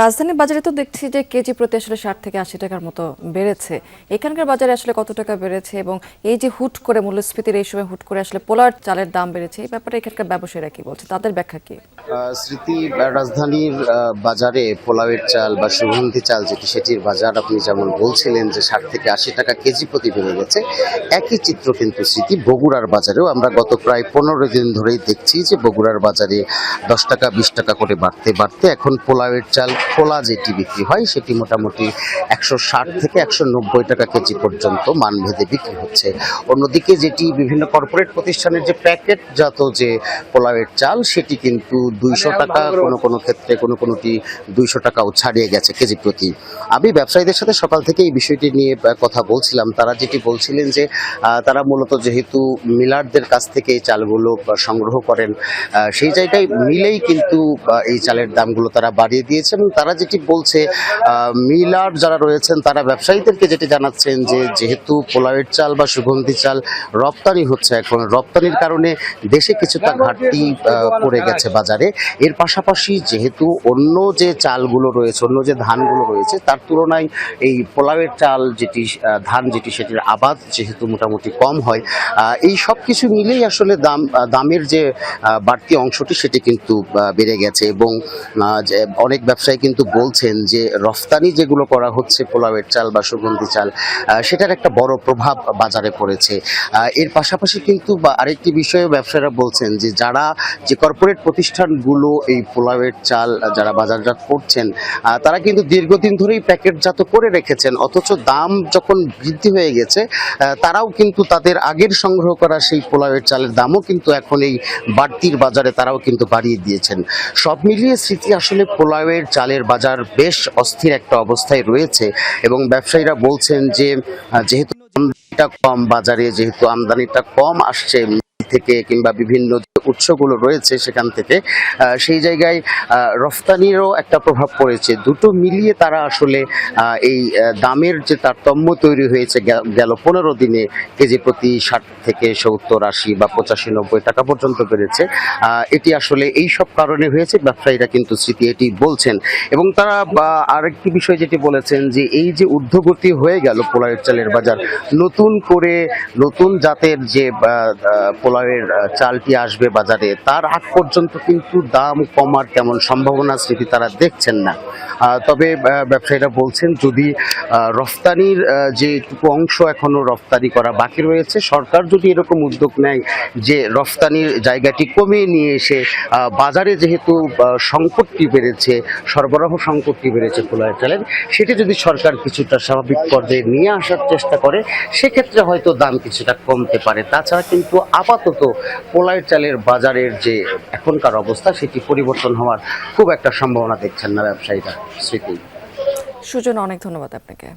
রাজধানীর বাজারে তো দেখছি যে কেজি প্রতি আসলে 60 থেকে 80 টাকার মতো বেড়েছে। এখানকার বাজারে আসলে কত টাকা বেড়েছে এবং এই যে হুট করে মূল্যস্ফীতির এই সময় হুট করে আসলে পোলার চালের দাম বেড়েছে, এই ব্যাপারে এখানকার ব্যবসায়ীরা কি বলছে, তাদের ব্যাখ্যা কি? স্মৃতি, রাজধানীর বাজারে পোলাওয়ের চাল বা সুগন্ধি চাল সেটির বাজার আপনি যেমন বলছিলেন যে 60 থেকে 80 টাকা কেজি প্রতি বেড়ে গেছে, একই চিত্র কিন্তু স্মৃতি বগুড়ার বাজারেও আমরা গত প্রায় 15 দিন ধরেই দেখছি যে বগুড়ার বাজারে 10 টাকা 20 টাকা করে বাড়তে বাড়তে এখন পোলাওয়ের চাল খোলা যেটি বিক্রি হয় সেটি মোটামুটি 160 থেকে 190 টাকা কেজি পর্যন্ত মানভেদে বিক্রি হচ্ছে। অন্যদিকে যেটি বিভিন্ন কর্পোরেট প্রতিষ্ঠানের যে প্যাকেটজাত যে পোলাওয়ের চাল সেটি কিন্তু 200 টাকা, কোনো ক্ষেত্রে কোনোটি 200 টাকাও ছাড়িয়ে গেছে কেজি প্রতি। আমি ব্যবসায়ীদের সাথে সকাল থেকে এই বিষয়টি নিয়ে কথা বলছিলাম। তারা যেটি বলছিলেন যে তারা মূলত যেহেতু মিলারদের কাছ থেকে এই চালগুলো সংগ্রহ করেন, সেই জায়গায় মিলেই কিন্তু এই চালের দামগুলো তারা বাড়িয়ে দিয়েছে। এবং তারা যেটি বলছে, মিলার যারা রয়েছেন তারা ব্যবসায়ীদেরকে যেটি জানাচ্ছেন যে যেহেতু পোলাওয়ের চাল বা সুগন্ধি চাল রপ্তানি হচ্ছে, এখন রপ্তানির কারণে দেশে কিছুটা ঘাটতি পড়ে গেছে বাজারে। এর পাশাপাশি যেহেতু অন্য যে চালগুলো রয়েছে, অন্য যে ধানগুলো রয়েছে তার তুলনায় এই পোলাওয়ের চাল ধান সেটির আবাদ যেহেতু মোটামুটি কম হয়, এই সব কিছু মিলেই আসলে দামের যে বাড়তি অংশটি সেটি কিন্তু বেড়ে গেছে। এবং অনেক ব্যবসায়ী কিন্তু বলছেন যে রফতানি যেগুলো করা হচ্ছে পোলাওয়ের চাল বা সুগন্ধি চাল, সেটার একটা বড় প্রভাব বাজারে পড়েছে। এর পাশাপাশি কিন্তু আরেকটি বিষয়ে ব্যবসায়ীরা বলছেন যে যে কর্পোরেট প্রতিষ্ঠানগুলো এই পোলাওয়ের চাল যারা বাজারজাত করছেন, তারা কিন্তু দীর্ঘদিন ধরেই প্যাকেটজাত করে রেখেছেন, অথচ দাম যখন বৃদ্ধি হয়ে গেছে তারাও কিন্তু তাদের আগের সংগ্রহ করা সেই পোলাওয়ের চালের দামও কিন্তু এখন এই বাড়তির বাজারে তারাও কিন্তু বাড়িয়ে দিয়েছেন। সব মিলিয়ে স্মৃতি আসলে পোলাওয়ের চালের বাজার বেশ অস্থির একটা অবস্থায় রয়েছে। এবং ব্যবসায়ীরা বলছেন যে যেহেতু আমদানিটা কম বাজারে, যেহেতু আমদানিটা কম আসছে থেকে কিংবা বিভিন্ন উৎসগুলো রয়েছে সেখান থেকে, সেই জায়গায় রফতানিরও একটা প্রভাব পড়েছে। দুটো মিলিয়ে তারা আসলে এই দামের যে তারতম্য তৈরি হয়েছে গেল 15 দিনে কেজি প্রতি 60 থেকে 70 80 বা 85 90 টাকা পর্যন্ত বেড়েছে, এটি আসলে এই সব কারণে হয়েছে। ব্যবসায়ীরা কিন্তু স্মৃতি এটি বলছেন। এবং তারা আরেকটি বিষয় যেটি বলেছেন যে এই যে ঊর্ধ্বগতি হয়ে গেল পোলাওয়ের চালের বাজার, নতুন জাতের যে পোলাওয়ের চালটি আসবে বাজারে তার আগ পর্যন্ত কিন্তু দাম কমার তেমন সম্ভাবনা স্মৃতি তারা দেখছেন না। তবে ব্যবসায়ীরা বলছেন যদি রফতানির যেটুকু অংশ এখনো রফতানি করা বাকি রয়েছে, সরকার যদি এরকম উদ্যোগ নেয় যে রফতানির জায়গাটি কমিয়ে নিয়ে এসে বাজারে যেহেতু সংকটটি বেড়েছে, সরবরাহ সংকটটি বেড়েছে পোলাওয়ের চালের, সেটি যদি সরকার কিছুটা স্বাভাবিক পর্যায়ে নিয়ে আসার চেষ্টা করে সেক্ষেত্রে হয়তো দাম কিছুটা কমতে পারে। তাছাড়া কিন্তু আপাতত পোলাওয়ের চালের বাজারের যে এখনকার অবস্থা সেটি পরিবর্তন হওয়ার খুব একটা সম্ভাবনা দেখছেন না ব্যবসায়ীরা। স্মৃতি। সুজন, অনেক ধন্যবাদ আপনাকে।